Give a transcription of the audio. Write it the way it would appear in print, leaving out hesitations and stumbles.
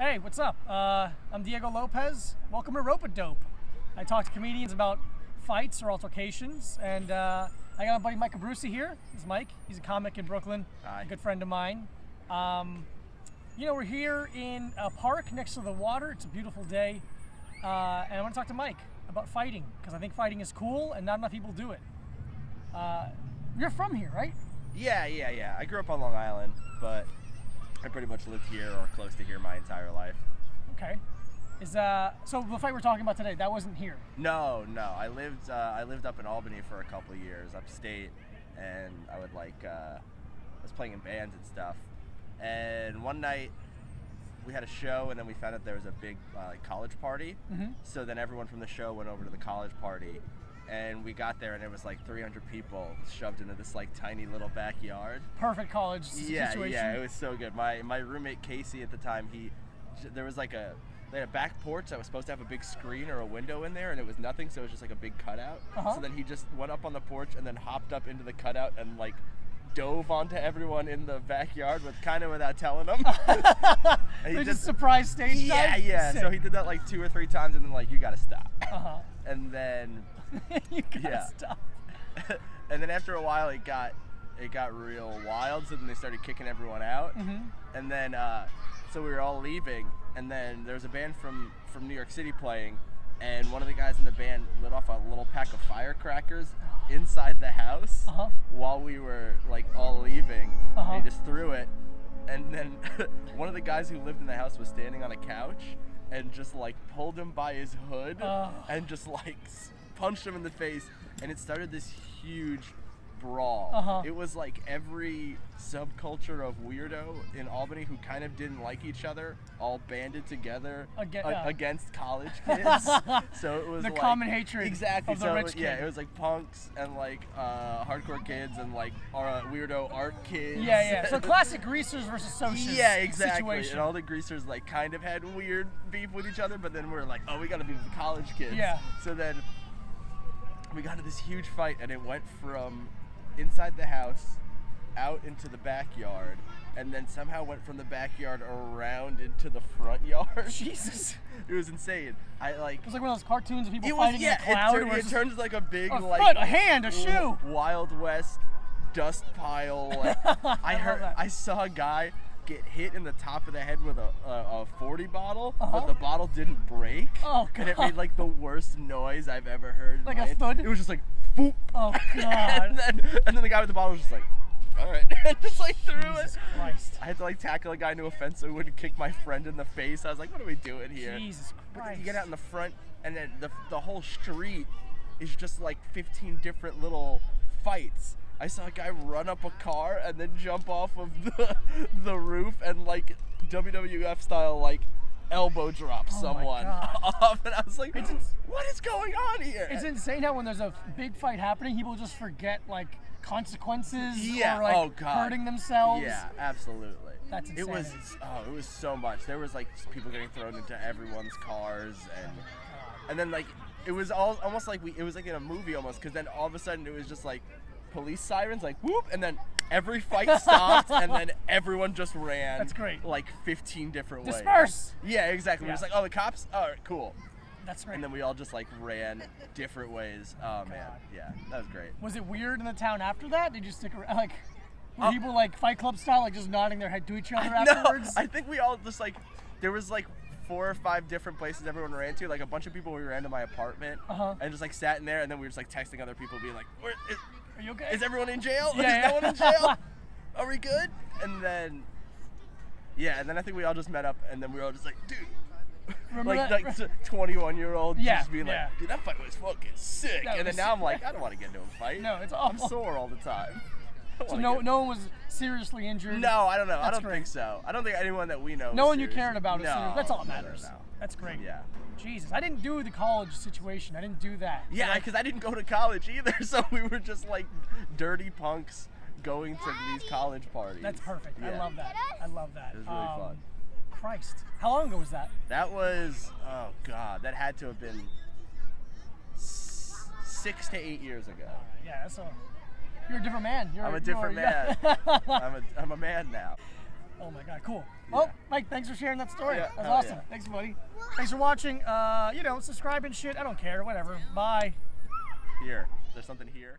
Hey, what's up? I'm Diego Lopez. Welcome to Rope-A-Dope. I talk to comedians about fights or altercations, and I got my buddy Mike Abrusci here. This is Mike. He's a comic in Brooklyn. Hi. A good friend of mine. You know, we're here in a park next to the water. It's a beautiful day, and I want to talk to Mike about fighting, because I think fighting is cool and not enough people do it. You're from here, right? Yeah. I grew up on Long Island, but I pretty much lived here or close to here my entire life. Okay. So the fight we're talking about today, that wasn't here? No. I lived up in Albany for a couple of years, upstate, and I was playing in bands and stuff. And one night we had a show, and then we found out there was a big college party. Mm-hmm. So then everyone from the show went over to the college party. And we got there, and it was like 300 people shoved into this like tiny little backyard. Perfect college situation. Yeah, it was so good. My roommate Casey at the time, they had a back porch that was supposed to have a big screen or a window in there, and it was nothing, so it was just like a big cutout. So then he just went up on the porch and then hopped up into the cutout and like dove onto everyone in the backyard without telling them. They just surprise stage dive? Yeah. Sick. So he did that like 2 or 3 times, and then like, you gotta stop. And then you gotta stop. And then after a while, it got real wild. So then they started kicking everyone out. And then so we were all leaving, and then there was a band from New York City playing, and one of the guys in the band lit off a little pack of firecrackers inside the house while we were like all leaving. And he just threw it, and then one of the guys who lived in the house was standing on a couch and just like pulled him by his hood and just like punched him in the face, and it started this huge brawl. It was like every subculture of weirdo in Albany who kind of didn't like each other all banded together against college kids. So it was the like, common hatred exactly. of the rich kid. Yeah, it was like punks and like hardcore kids and like weirdo art kids. Yeah. So classic greasers versus socials. Yeah, exactly. Situation. And all the greasers like kind of had weird beef with each other, but then we're like, oh, we gotta be with the college kids. Yeah. So then we got into this huge fight, and it went from inside the house out into the backyard, and then somehow went from the backyard around into the front yard. Jesus. It was insane. It was like one of those cartoons of people fighting in a cloud. It turns like a big a foot, a hand, a shoe. Wild West dust pile. I saw a guy get hit in the top of the head with a 40 bottle, but the bottle didn't break. Oh, God. And it made like the worst noise I've ever heard. Like a thud? It was just like, boop. Oh, God. and then the guy with the bottle was just like, all right. Just like threw Jesus it. Christ. I had to like tackle a guy into a fence so he wouldn't kick my friend in the face. I was like, what are we doing here? Jesus Christ. You get out in the front, and then the whole street is just like 15 different little fights. I saw a guy run up a car and then jump off of the roof and like WWF style like elbow drop someone off, and I was like, what is going on here? It's insane how when there's a big fight happening, people just forget like consequences or like hurting themselves. Yeah, absolutely. That's insane. It was so much. There was like people getting thrown into everyone's cars, and then like it was almost like it was like in a movie almost, because then all of a sudden it was just like police sirens, like whoop, and then every fight stopped, and then everyone just ran. That's great. Like 15 different ways. Disperse. Yeah, exactly. We're just like, oh, the cops. All right, cool. That's great. And then we all just like ran different ways. Oh man, yeah, that was great. Was it weird in the town after that? Did you stick around? Like, were people like Fight Club style, like just nodding their head to each other afterwards? No, I think we all just like, there was like 4 or 5 different places everyone ran to. Like a bunch of people, we ran to my apartment and just like sat in there, and then we were just like texting other people, being like, are you okay? Is everyone in jail? Yeah. Is no one in jail? Are we good? And then I think we all just met up, and then we were all just like, dude. Like 21-year-old just being like, dude, that fight was fucking sick. And then now I'm like, I don't want to get into a fight. No, it's awful. I'm sore all the time. So no one was seriously injured? No, I don't know. I don't think so. I don't think anyone that we know. No one you cared about is serious. That's all that matters. No. That's great. Yeah. Jesus, I didn't do the college situation. I didn't do that. Yeah, because I didn't go to college either, so we were just like dirty punks going to these college parties. That's perfect. Yeah. I love that. It was really fun. Christ. How long ago was that? That was, oh God, that had to have been 6 to 8 years ago. Yeah, you're a different man. I'm a different man. I'm a man now. Oh my God, cool. Yeah. Well, Mike, thanks for sharing that story. Yeah, That was hell awesome. yeah. Thanks, buddy. Thanks for watching. You know, subscribe and shit. I don't care. Whatever. Bye. Here. There's something here.